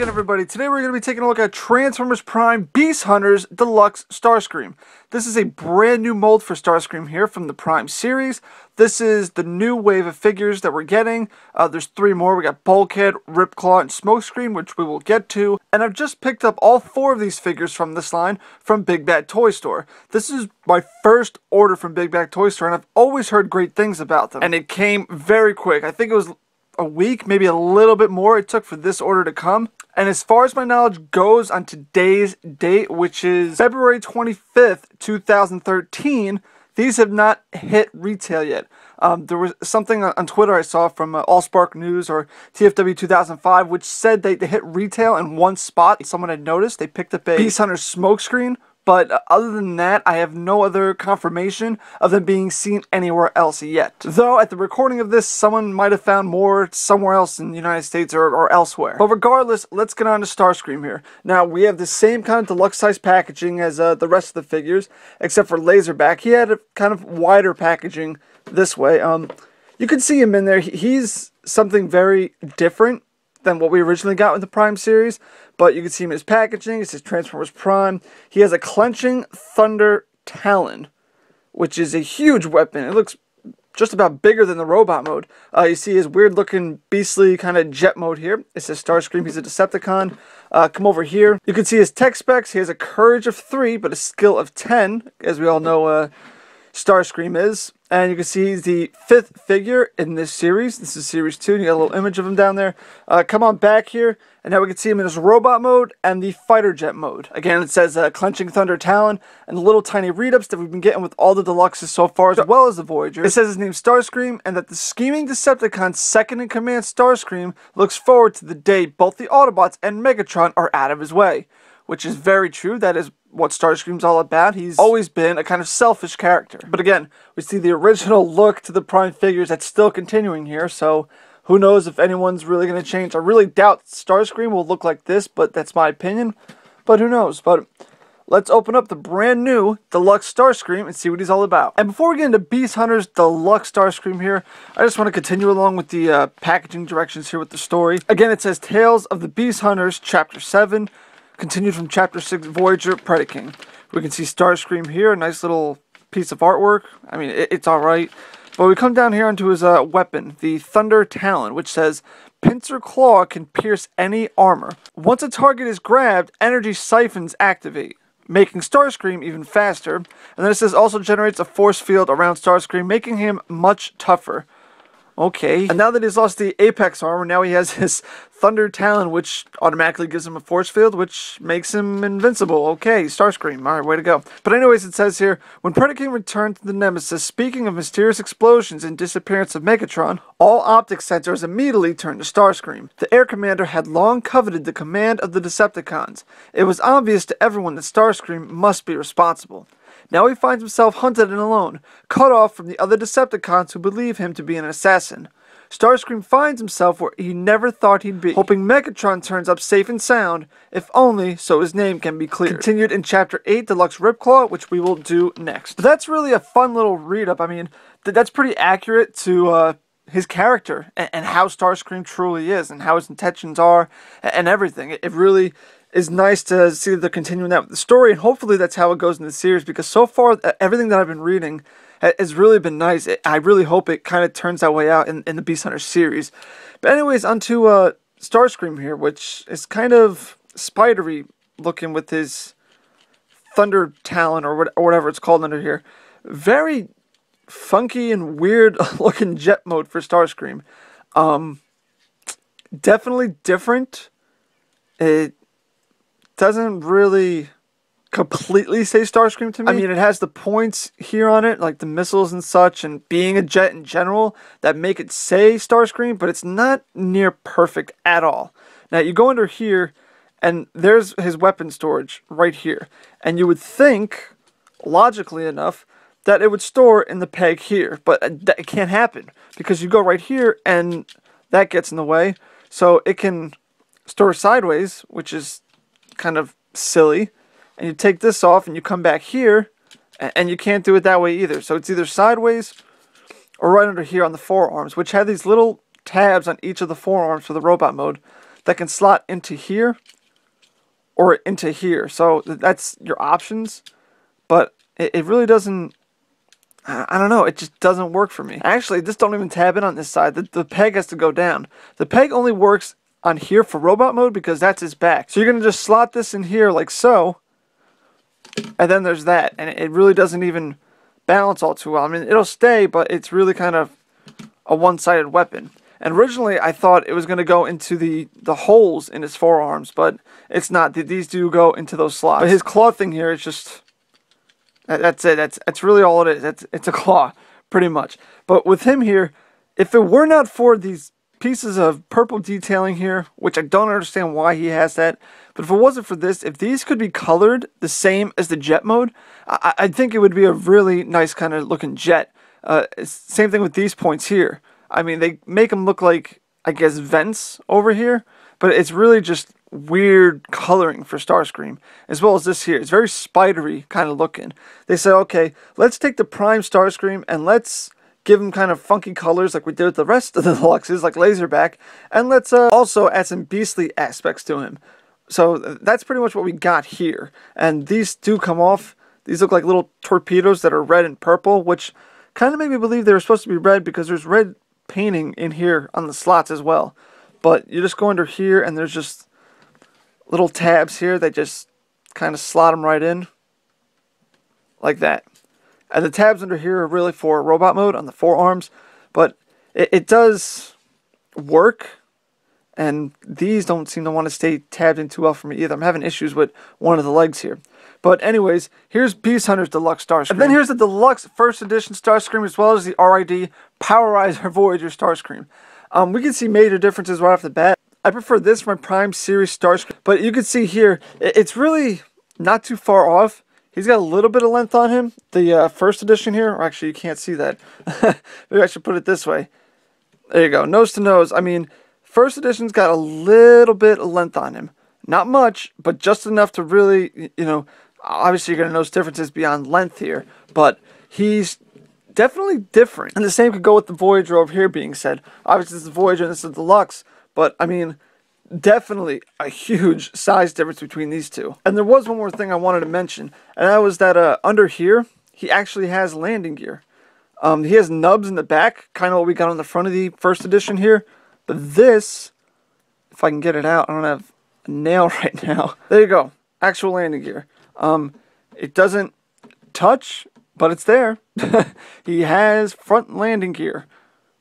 again, everybody. Today we're going to be taking a look at Transformers Prime Beast Hunters Deluxe Starscream. This is a brand new mold for Starscream here from the Prime series. This is the new wave of figures that we're getting. There's 3 more. We got Bulkhead, Ripclaw, and Smokescreen, which we will get to. And I've just picked up all 4 of these figures from this line from Big Bad Toy Store. This is my first order from Big Bad Toy Store, and I've always heard great things about them. And it came very quick. I think it was a week, maybe a little bit more it took for this order to come. And as far as my knowledge goes, on today's date, which is February 25th, 2013, these have not hit retail yet. There was something on Twitter I saw from Allspark News or TFW 2005, which said they hit retail in one spot. Someone had noticed. They picked up a Beast Hunter Smokescreen. But other than that, I have no other confirmation of them being seen anywhere else yet. Though, at the recording of this, someone might have found more somewhere else in the United States or elsewhere. But regardless, let's get on to Starscream here. Now, we have the same kind of deluxe size packaging as the rest of the figures, except for Laserback. He had a kind of wider packaging this way. You can see him in there. He's something very different than what we originally got with the Prime series, but you can see him in his packaging. It says Transformers Prime. He has a clenching thunder talon, which is a huge weapon. It looks just about bigger than the robot mode. You see his weird looking beastly kind of jet mode here. It says Starscream. He's a Decepticon. Come over here. You can see his tech specs. He has a courage of 3, but a skill of 10, as we all know Starscream is. And you can see he's the 5th figure in this series. This is series 2, and you got a little image of him down there. Come on back here, and now we can see him in his robot mode and the fighter jet mode. Again, it says Clenching Thunder Talon, and the little tiny read-ups that we've been getting with all the Deluxes so far, as well as the Voyagers. It says his name's Starscream, and that the scheming Decepticon second-in-command Starscream looks forward to the day both the Autobots and Megatron are out of his way. Which is very true. That is what Starscream's all about. He's always been a kind of selfish character. But again, we see the original look to the Prime figures that's still continuing here, so who knows if anyone's really going to change. I really doubt Starscream will look like this, but that's my opinion. But who knows? But let's open up the brand new Deluxe Starscream and see what he's all about. And before we get into Beast Hunters Deluxe Starscream here, I just want to continue along with the packaging directions here with the story. Again, it says Tales of the Beast Hunters, Chapter 7. Continued from Chapter 6, Voyager, Predaking. We can see Starscream here, a nice little piece of artwork. I mean, it's alright. But we come down here onto his weapon, the Thunder Talon, which says, Pincer Claw can pierce any armor. Once a target is grabbed, energy siphons activate, making Starscream even faster. And then it says, also generates a force field around Starscream, making him much tougher. Okay. And now that he's lost the Apex armor, now he has his Thunder Talon, which automatically gives him a force field, which makes him invincible. Okay, Starscream. Alright, way to go. But anyways, it says here, when Predaking returned to the Nemesis, speaking of mysterious explosions and disappearance of Megatron, all optic sensors immediately turned to Starscream. The Air Commander had long coveted the command of the Decepticons. It was obvious to everyone that Starscream must be responsible. Now he finds himself hunted and alone, cut off from the other Decepticons who believe him to be an assassin. Starscream finds himself where he never thought he'd be, hoping Megatron turns up safe and sound, if only so his name can be cleared. Continued in Chapter 8, Deluxe Ripclaw, which we will do next. But that's really a fun little read-up. I mean, that's pretty accurate to his character and how Starscream truly is and how his intentions are and everything. It really is nice to see that they're continuing that with the story, and hopefully that's how it goes in the series, because so far, everything that I've been reading has really been nice. I really hope it kind of turns that way out in the Beast Hunter series. But anyways, onto Starscream here, which is kind of spidery looking with his Thunder Talon, or whatever it's called under here. Very funky and weird looking jet mode for Starscream. Definitely different. It doesn't really completely say Starscream to me. I mean, it has the points here on it, like the missiles and such, and being a jet in general, that make it say Starscream, but it's not near perfect at all. Now, you go under here, and there's his weapon storage right here. And you would think, logically enough, that it would store in the peg here, but it can't happen, because you go right here, and that gets in the way, so it can store sideways, which is kind of silly, and you take this off and you come back here and you can't do it that way either. So it's either sideways or right under here on the forearms, which have these little tabs on each of the forearms for the robot mode that can slot into here or into here. So that's your options, but it really doesn't, I don't know, it just doesn't work for me. Actually, this don't even tab in on this side. The peg has to go down. The peg only works on here for robot mode because that's his back. So you're going to just slot this in here like so, and then there's that. And it really doesn't even balance all too well. I mean, it'll stay, but it's really kind of a one-sided weapon. And originally, I thought it was going to go into the holes in his forearms, but it's not. These do go into those slots. But his claw thing here is just... That's it. That's really all it is. It's a claw, pretty much. But with him here, if it were not for these pieces of purple detailing here, which I don't understand why he has that, but if it wasn't for this, if these could be colored the same as the jet mode, I think it would be a really nice kind of looking jet. Same thing with these points here. I mean, they make them look like, I guess, vents over here, but it's really just weird coloring for Starscream, as well as this here. It's very spidery kind of looking. They said, okay, let's take the Prime Starscream and let's give him kind of funky colors like we did with the rest of the Deluxes, like Laserback, and let's also add some beastly aspects to him. So that's pretty much what we got here. And these do come off. These look like little torpedoes that are red and purple, which kind of made me believe they were supposed to be red because there's red painting in here on the slots as well. But you just go under here and there's just little tabs here that just kind of slot them right in like that. And the tabs under here are really for robot mode on the forearms, but it does work, and these don't seem to want to stay tabbed in too well for me either. I'm having issues with one of the legs here. But anyways, here's Beast Hunter's Deluxe Starscream. And then here's the Deluxe First Edition Starscream, as well as the RID Powerizer Voyager Starscream. We can see major differences right off the bat. I prefer this for my Prime Series Starscream, but you can see here, it's really not too far off. He's got a little bit of length on him. The first edition here, or actually you can't see that. Maybe I should put it this way. There you go, nose to nose. I mean, first edition's got a little bit of length on him. Not much, but just enough to really, you know, obviously you're going to notice differences beyond length here, but he's definitely different. And the same could go with the Voyager over here being said. Obviously this is the Voyager and this is the Deluxe. But, I mean, definitely a huge size difference between these two. And there was one more thing I wanted to mention, and that was that under here, he actually has landing gear. He has nubs in the back, kind of what we got on the front of the first edition here. But this, if I can get it out, I don't have a nail right now. There you go, actual landing gear. It doesn't touch, but it's there. He has front landing gear.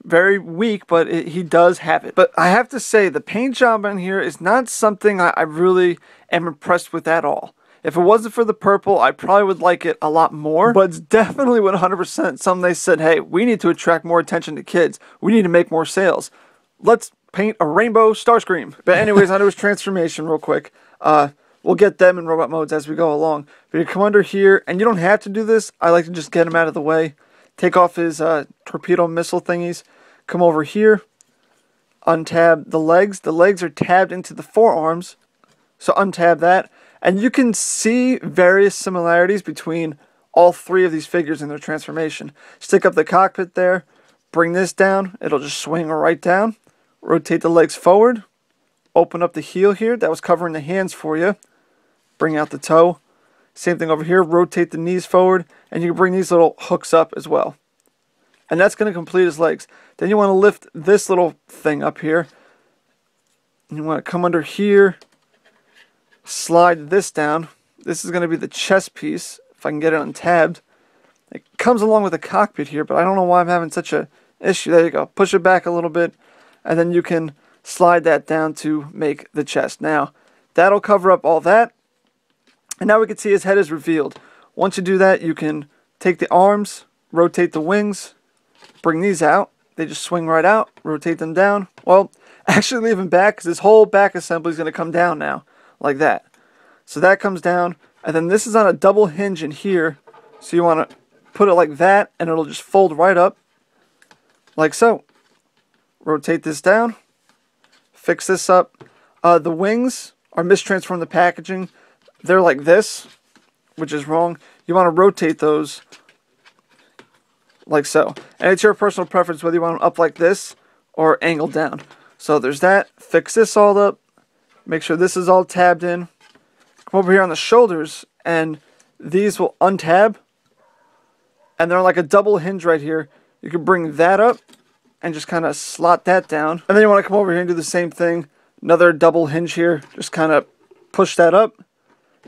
Very weak, but he does have it. But I have to say, the paint job on here is not something I really am impressed with at all. If it wasn't for the purple, I probably would like it a lot more. But it's definitely 100% something they said, hey, we need to attract more attention to kids. We need to make more sales. Let's paint a rainbow Starscream. But anyways, onto his transformation real quick. We'll get them in robot modes as we go along. But you come under here, and you don't have to do this. I like to just get him out of the way. Take off his torpedo missile thingies. Come over here. Untab the legs. The legs are tabbed into the forearms. So untab that. And you can see various similarities between all three of these figures in their transformation. Stick up the cockpit there. Bring this down. It'll just swing right down. Rotate the legs forward. Open up the heel here. That was covering the hands for you. Bring out the toe. Same thing over here. Rotate the knees forward. And you can bring these little hooks up as well. And that's going to complete his legs. Then you want to lift this little thing up here. And you want to come under here. Slide this down. This is going to be the chest piece. If I can get it untabbed. It comes along with the cockpit here, but I don't know why I'm having such a issue. There you go. Push it back a little bit. And then you can slide that down to make the chest. Now, that'll cover up all that. And now we can see his head is revealed. Once you do that, you can take the arms, rotate the wings, bring these out. They just swing right out, rotate them down. Well, actually leave them back because this whole back assembly is going to come down now, like that. So that comes down, and then this is on a double hinge in here. So you want to put it like that, and it'll just fold right up, like so. Rotate this down, fix this up. The wings are mistransformed the packaging. They're like this, which is wrong. You want to rotate those like so. And it's your personal preference whether you want them up like this or angled down. So there's that. Fix this all up. Make sure this is all tabbed in. Come over here on the shoulders, and these will untab. And they're like a double hinge right here. You can bring that up and just kind of slot that down. And then you want to come over here and do the same thing. Another double hinge here. Just kind of push that up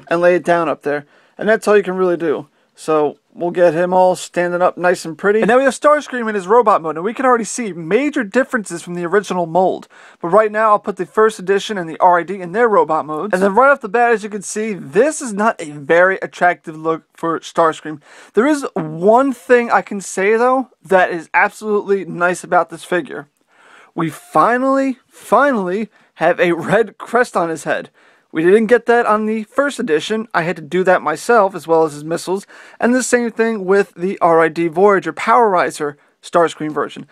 and lay it down up there. And that's all you can really do. So we'll get him all standing up nice and pretty. And now we have Starscream in his robot mode, and we can already see major differences from the original mold. But right now I'll put the first edition and the RID in their robot modes. And then right off the bat, as you can see, this is not a very attractive look for Starscream. There is one thing I can say though that is absolutely nice about this figure. We finally have a red crest on his head. We didn't get that on the first edition. I had to do that myself, as well as his missiles. And the same thing with the RID Voyager Powerizer Starscream version.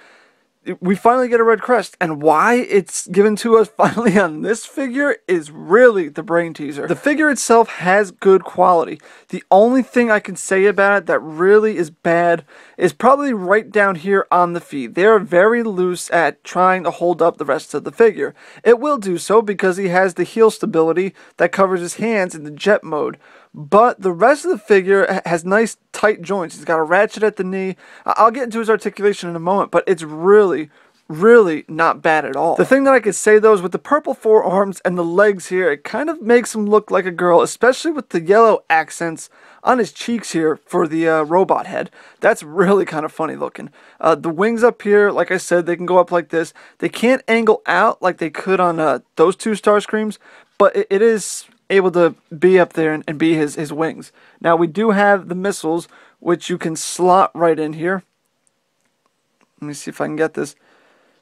We finally get a red crest, and why it's given to us finally on this figure is really the brain teaser. The figure itself has good quality. The only thing I can say about it that really is bad is probably right down here on the feet. They are very loose at trying to hold up the rest of the figure. It will do so because he has the heel stability that covers his hands in the jet mode. But the rest of the figure has nice tight joints. He's got a ratchet at the knee. I'll get into his articulation in a moment, but it's really not bad at all. The thing that I could say though is with the purple forearms and the legs here, it kind of makes him look like a girl, especially with the yellow accents on his cheeks here for the robot head. That's really kind of funny looking. The wings up here, like I said, they can go up like this. They can't angle out like they could on those two Starscreams, but it is able to be up there and be his wings. Now we do have the missiles, which you can slot right in here. Let me see if I can get this.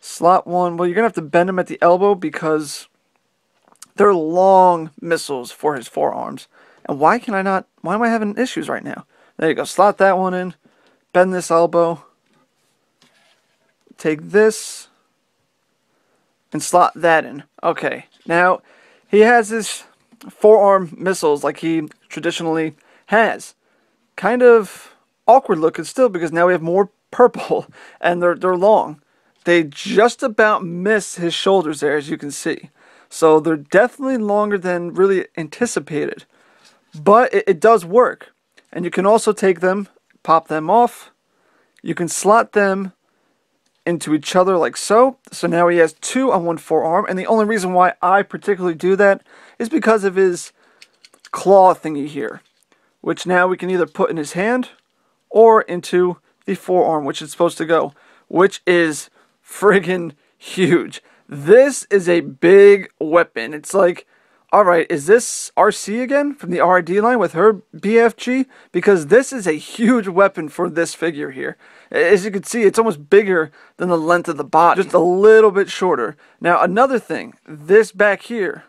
Slot one. Well, you're going to have to bend them at the elbow because they're long missiles for his forearms. And why am I having issues right now? There you go. Slot that one in. Bend this elbow. Take this and slot that in. Okay. Now, he has his forearm missiles like he traditionally has. Kind of awkward looking still because now we have more purple and they're long. They just about miss his shoulders there, as you can see. So they're definitely longer than really anticipated. But it does work. And you can also take them, pop them off. You can slot them into each other like so. So now he has two on one forearm. And the only reason why I particularly do that is because of his claw thingy here, which now we can either put in his hand or into the forearm, which it's supposed to go, which is friggin' huge. This is a big weapon. It's like, alright, is this RC again from the RID line with her BFG? Because this is a huge weapon for this figure here. As you can see, it's almost bigger than the length of the body, just a little bit shorter. Now, another thing, this back here,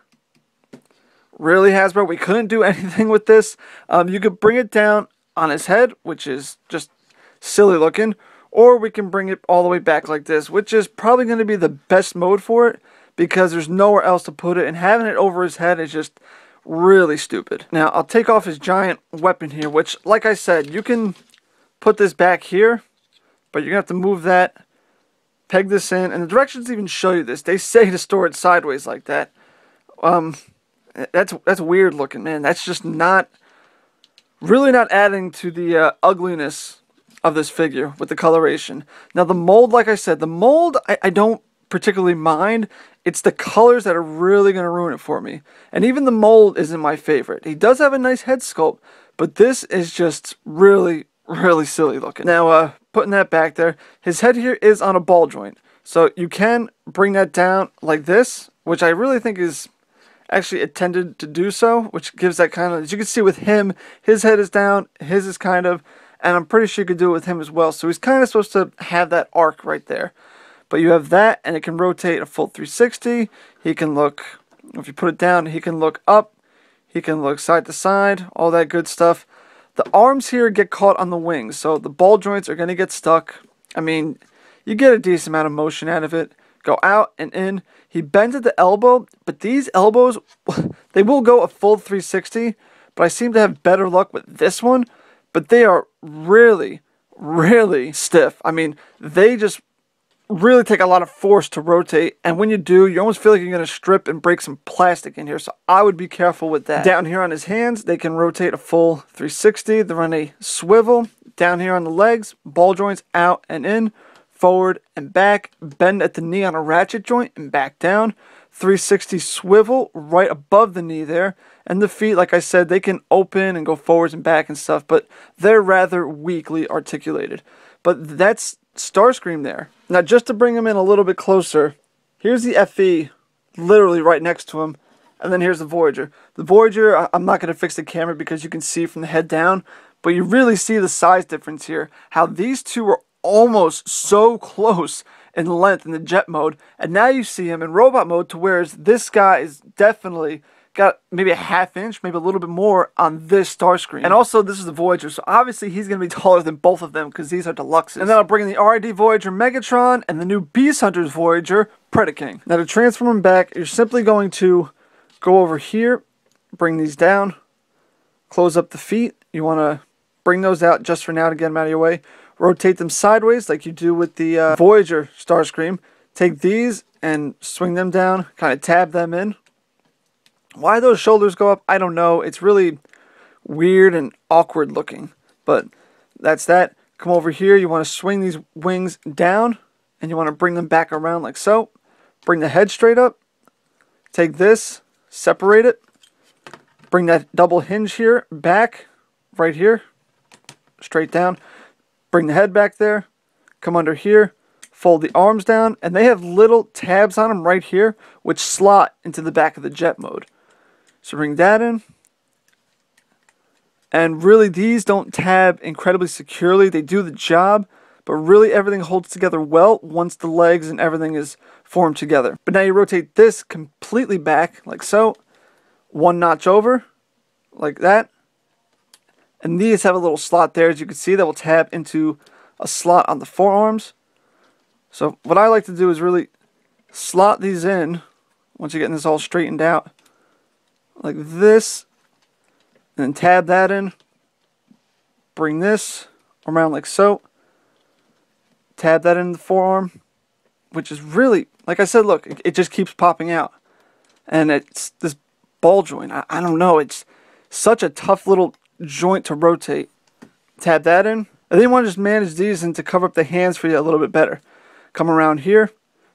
really Hasbro, we couldn't do anything with this. You could bring it down on his head, which is just silly looking, or we can bring it all the way back like this, which is probably going to be the best mode for it because there's nowhere else to put it, and having it over his head is just really stupid. Now, I'll take off his giant weapon here, which, like I said, you can put this back here, but you're going to have to move that, peg this in, and the directions even show you this. They say to store it sideways like that. That's weird looking, man. That's just really not adding to the ugliness of this figure with the coloration. Now the mold, like I said, the mold I don't particularly mind. It's the colors that are really going to ruin it for me. And even the mold isn't my favorite. He does have a nice head sculpt, but this is just really silly looking. Now, putting that back there, his head here is on a ball joint. So you can bring that down like this, which I really think is actually intended to do so, which gives that kind of, as you can see with him, his head is down, his is kind of, and I'm pretty sure you could do it with him as well. So he's kind of supposed to have that arc right there. But you have that, and it can rotate a full 360. He can look, if you put it down, he can look up. He can look side to side, all that good stuff. The arms here get caught on the wings, so the ball joints are going to get stuck. I mean, you get a decent amount of motion out of it. Go out and in. He bends at the elbow, but these elbows, they will go a full 360, but I seem to have better luck with this one. But they are really stiff. I mean, they just really take a lot of force to rotate, and when you do, you almost feel like you're going to strip and break some plastic in here, so I would be careful with that. Down here on his hands, they can rotate a full 360. They're on a swivel. Down here on the legs, ball joints out and in, forward and back, bend at the knee on a ratchet joint and back down, 360 swivel right above the knee there, and the feet, like I said, they can open and go forwards and back and stuff, but they're rather weakly articulated. But that's Starscream there. Now, just to bring him in a little bit closer, here's the FE, literally right next to him, and then here's the Voyager. The Voyager, I'm not going to fix the camera because you can see from the head down, but you really see the size difference here, how these two are almost so close in length in the jet mode, and now you see him in robot mode to whereas this guy is definitely got maybe a ½ inch, maybe a little bit more on this Starscream. And also, this is the Voyager, so obviously he's going to be taller than both of them because these are Deluxes. And then I'll bring in the RID Voyager Megatron and the new Beast Hunters Voyager Predaking. Now to transform them back, you're simply going to go over here, bring these down, close up the feet. You want to bring those out just for now to get them out of your way. Rotate them sideways like you do with the Voyager Starscream. Take these and swing them down, kind of tab them in. Why those shoulders go up, I don't know. It's really weird and awkward looking. But that's that. Come over here. You want to swing these wings down. And you want to bring them back around like so. Bring the head straight up. Take this. Separate it. Bring that double hinge here back. Right here. Straight down. Bring the head back there. Come under here. Fold the arms down. And they have little tabs on them right here, which slot into the back of the jet mode. So bring that in. And really, these don't tab incredibly securely. They do the job, but really everything holds together well once the legs and everything is formed together. But now you rotate this completely back, like so. One notch over, like that. And these have a little slot there, as you can see, that will tab into a slot on the forearms. So what I like to do is really slot these in, once you're getting this all straightened out, like this, and then tab that in, bring this around like so, tab that in the forearm, which is really, like I said, look, it just keeps popping out, and it's this ball joint, I don't know, it's such a tough little joint to rotate. Tab that in, and then you want to just manage these and to cover up the hands for you a little bit better. Come around here,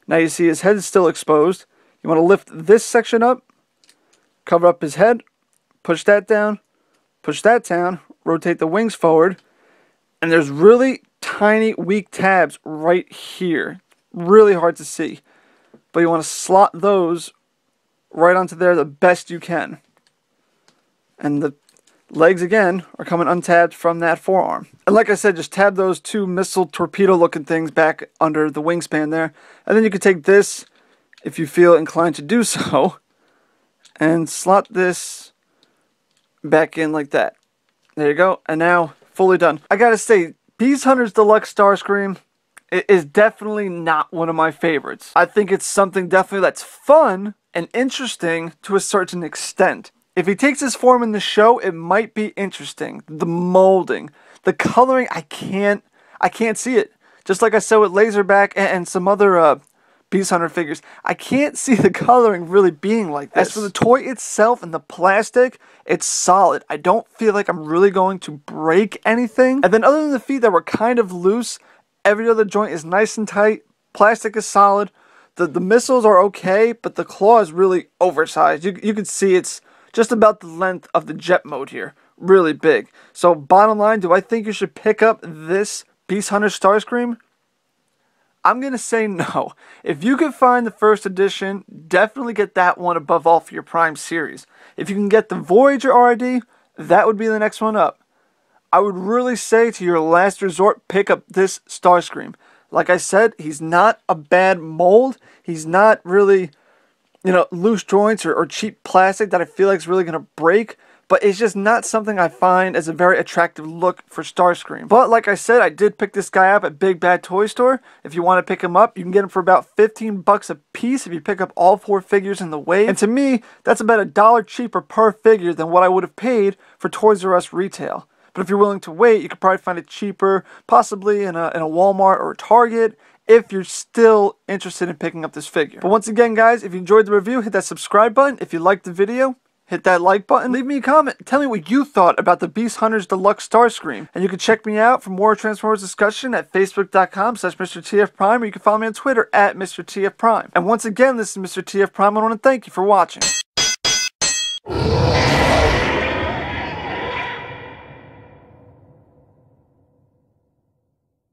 now you see his head is still exposed, you want to lift this section up, cover up his head, push that down, rotate the wings forward, and there's really tiny weak tabs right here. Really hard to see. But you want to slot those right onto there the best you can. And the legs again are coming untabbed from that forearm. And like I said, just tab those two missile torpedo looking things back under the wingspan there. And then you can take this, if you feel inclined to do so, and slot this back in like that. There you go. And now, fully done. I gotta say, Beast Hunters Deluxe Starscream is definitely not one of my favorites. I think it's something definitely that's fun and interesting to a certain extent. If he takes his form in the show, it might be interesting. The molding, the coloring, I can't see it. Just like I said with Laserback and some other Beast Hunter figures, I can't see the coloring really being like this. As for the toy itself and the plastic, it's solid. I don't feel like I'm really going to break anything. And then other than the feet that were kind of loose, every other joint is nice and tight. Plastic is solid. The missiles are okay, but the claw is really oversized. You can see it's just about the length of the jet mode here. Really big. So bottom line, do I think you should pick up this Beast Hunter Starscream? I'm going to say no. If you can find the first edition, definitely get that one above all for your Prime series. If you can get the Voyager RID, that would be the next one up. I would really say to your last resort, pick up this Starscream. Like I said, he's not a bad mold. He's not really, loose joints or cheap plastic that I feel like is really going to break. But it's just not something I find as a very attractive look for Starscream. But like I said, I did pick this guy up at Big Bad Toy Store. If you want to pick him up, you can get him for about 15 bucks a piece if you pick up all 4 figures in the wave. And to me, that's about $1 cheaper per figure than what I would have paid for Toys R Us retail. But if you're willing to wait, you could probably find it cheaper, possibly in a Walmart or a Target. if you're still interested in picking up this figure. But once again, guys, if you enjoyed the review, hit that subscribe button. If you liked the video, hit that like button. Leave me a comment. Tell me what you thought about the Beast Hunters Deluxe Starscream. And you can check me out for more Transformers discussion at facebook.com/MrTFPrime, or you can follow me on Twitter at MrTFPrime. And once again, this is Mr. TF Prime. I want to thank you for watching.